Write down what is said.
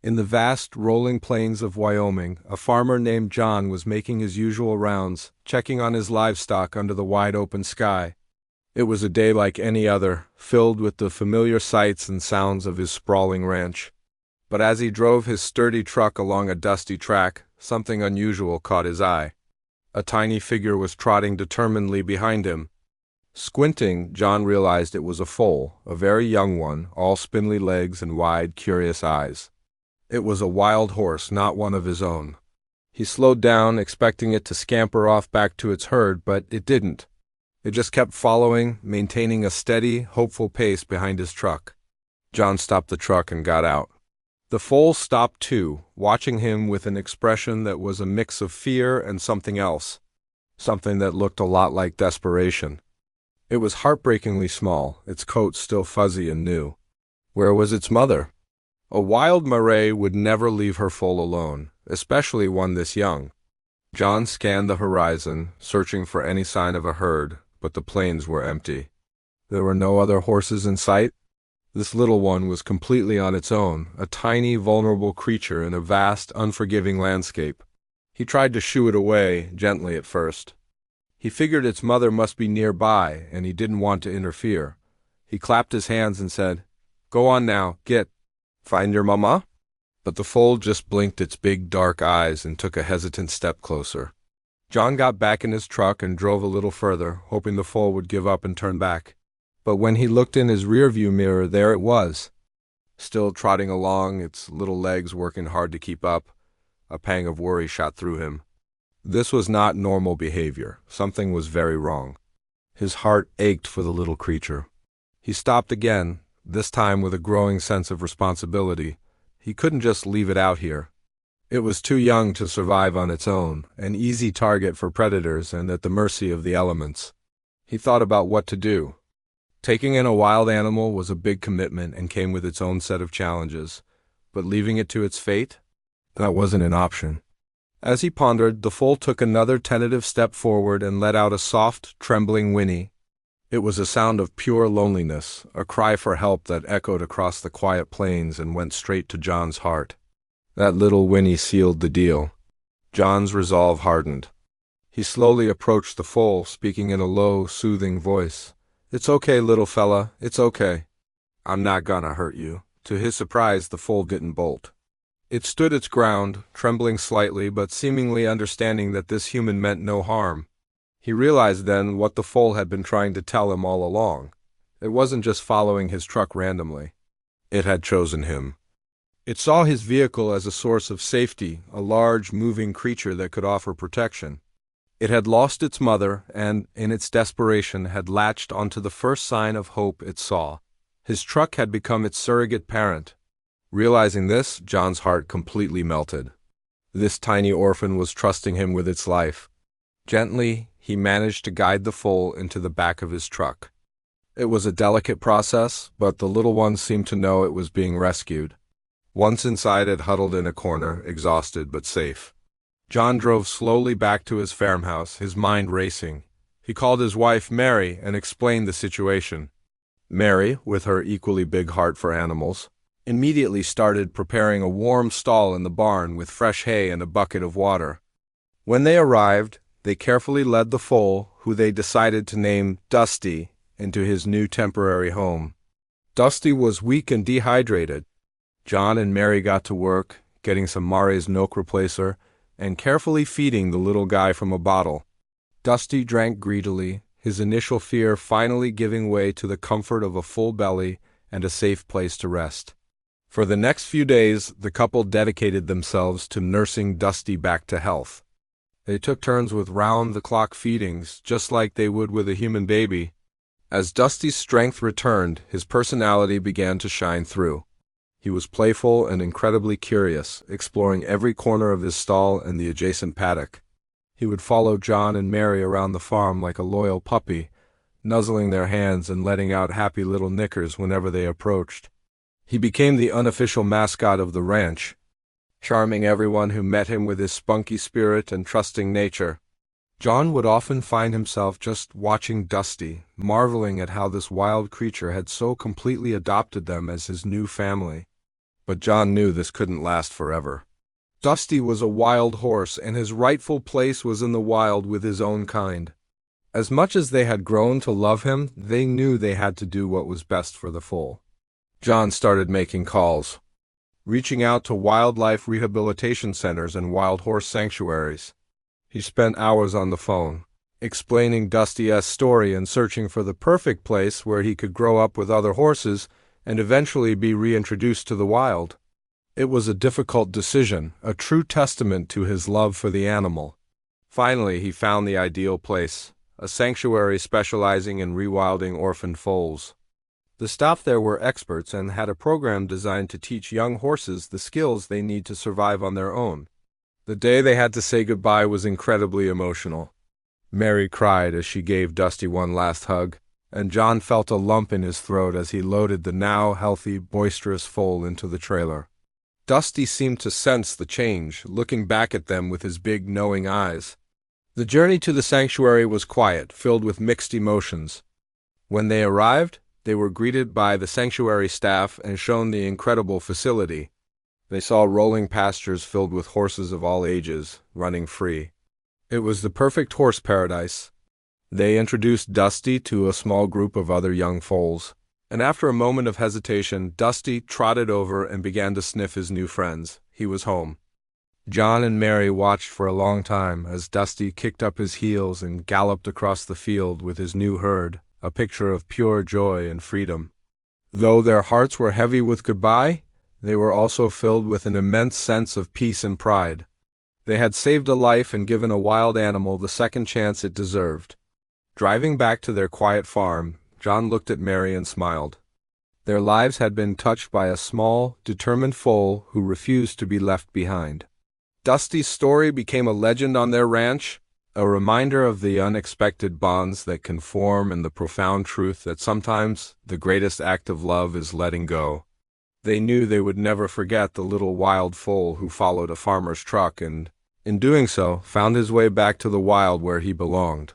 In the vast, rolling plains of Wyoming, a farmer named John was making his usual rounds, checking on his livestock under the wide-open sky. It was a day like any other, filled with the familiar sights and sounds of his sprawling ranch. But as he drove his sturdy truck along a dusty track, something unusual caught his eye. A tiny figure was trotting determinedly behind him. Squinting, John realized it was a foal, a very young one, all spindly legs and wide, curious eyes. It was a wild horse, not one of his own. He slowed down, expecting it to scamper off back to its herd, but it didn't. It just kept following, maintaining a steady, hopeful pace behind his truck. John stopped the truck and got out. The foal stopped too, watching him with an expression that was a mix of fear and something else, something that looked a lot like desperation. It was heartbreakingly small, its coat still fuzzy and new. Where was its mother? A wild Marais would never leave her foal alone, especially one this young. John scanned the horizon, searching for any sign of a herd, but the plains were empty. There were no other horses in sight. This little one was completely on its own, a tiny, vulnerable creature in a vast, unforgiving landscape. He tried to shoo it away, gently at first. He figured its mother must be nearby, and he didn't want to interfere. He clapped his hands and said, "Go on now, find your mama?" But the foal just blinked its big, dark eyes and took a hesitant step closer. John got back in his truck and drove a little further, hoping the foal would give up and turn back. But when he looked in his rearview mirror, there it was, still trotting along, its little legs working hard to keep up. A pang of worry shot through him. This was not normal behavior. Something was very wrong. His heart ached for the little creature. He stopped again, this time with a growing sense of responsibility. He couldn't just leave it out here. It was too young to survive on its own, an easy target for predators and at the mercy of the elements. He thought about what to do. Taking in a wild animal was a big commitment and came with its own set of challenges, but leaving it to its fate? That wasn't an option. As he pondered, the foal took another tentative step forward and let out a soft, trembling whinny. It was a sound of pure loneliness, a cry for help that echoed across the quiet plains and went straight to John's heart. That little whinny sealed the deal. John's resolve hardened. He slowly approached the foal, speaking in a low, soothing voice. "It's okay, little fella, it's okay. I'm not gonna hurt you." To his surprise, the foal didn't bolt. It stood its ground, trembling slightly but seemingly understanding that this human meant no harm. He realized then what the foal had been trying to tell him all along. It wasn't just following his truck randomly. It had chosen him. It saw his vehicle as a source of safety, a large, moving creature that could offer protection. It had lost its mother and, in its desperation, had latched onto the first sign of hope it saw. His truck had become its surrogate parent. Realizing this, John's heart completely melted. This tiny orphan was trusting him with its life. Gently, he managed to guide the foal into the back of his truck. It was a delicate process, but the little one seemed to know it was being rescued. Once inside, it huddled in a corner, exhausted but safe. John drove slowly back to his farmhouse, his mind racing. He called his wife Mary and explained the situation. Mary, with her equally big heart for animals, immediately started preparing a warm stall in the barn with fresh hay and a bucket of water. When they arrived, they carefully led the foal, who they decided to name Dusty, into his new temporary home. Dusty was weak and dehydrated. John and Mary got to work, getting some Mare's milk replacer, and carefully feeding the little guy from a bottle. Dusty drank greedily, his initial fear finally giving way to the comfort of a full belly and a safe place to rest. For the next few days, the couple dedicated themselves to nursing Dusty back to health. They took turns with round-the-clock feedings, just like they would with a human baby. As Dusty's strength returned, his personality began to shine through. He was playful and incredibly curious, exploring every corner of his stall and the adjacent paddock. He would follow John and Mary around the farm like a loyal puppy, nuzzling their hands and letting out happy little nickers whenever they approached. He became the unofficial mascot of the ranch, charming everyone who met him with his spunky spirit and trusting nature. John would often find himself just watching Dusty, marveling at how this wild creature had so completely adopted them as his new family. But John knew this couldn't last forever. Dusty was a wild horse, and his rightful place was in the wild with his own kind. As much as they had grown to love him, they knew they had to do what was best for the foal. John started making calls, reaching out to wildlife rehabilitation centers and wild horse sanctuaries. He spent hours on the phone, explaining Dusty's story and searching for the perfect place where he could grow up with other horses and eventually be reintroduced to the wild. It was a difficult decision, a true testament to his love for the animal. Finally, he found the ideal place, a sanctuary specializing in rewilding orphaned foals. The staff there were experts and had a program designed to teach young horses the skills they need to survive on their own. The day they had to say goodbye was incredibly emotional. Mary cried as she gave Dusty one last hug, and John felt a lump in his throat as he loaded the now healthy, boisterous foal into the trailer. Dusty seemed to sense the change, looking back at them with his big, knowing eyes. The journey to the sanctuary was quiet, filled with mixed emotions. When they arrived, they were greeted by the sanctuary staff and shown the incredible facility. They saw rolling pastures filled with horses of all ages, running free. It was the perfect horse paradise. They introduced Dusty to a small group of other young foals, and after a moment of hesitation, Dusty trotted over and began to sniff his new friends. He was home. John and Mary watched for a long time as Dusty kicked up his heels and galloped across the field with his new herd, a picture of pure joy and freedom. Though their hearts were heavy with goodbye, they were also filled with an immense sense of peace and pride. They had saved a life and given a wild animal the second chance it deserved. Driving back to their quiet farm, John looked at Mary and smiled. Their lives had been touched by a small, determined foal who refused to be left behind. Dusty's story became a legend on their ranch, a reminder of the unexpected bonds that can form and the profound truth that sometimes the greatest act of love is letting go. They knew they would never forget the little wild foal who followed a farmer's truck and, in doing so, found his way back to the wild where he belonged.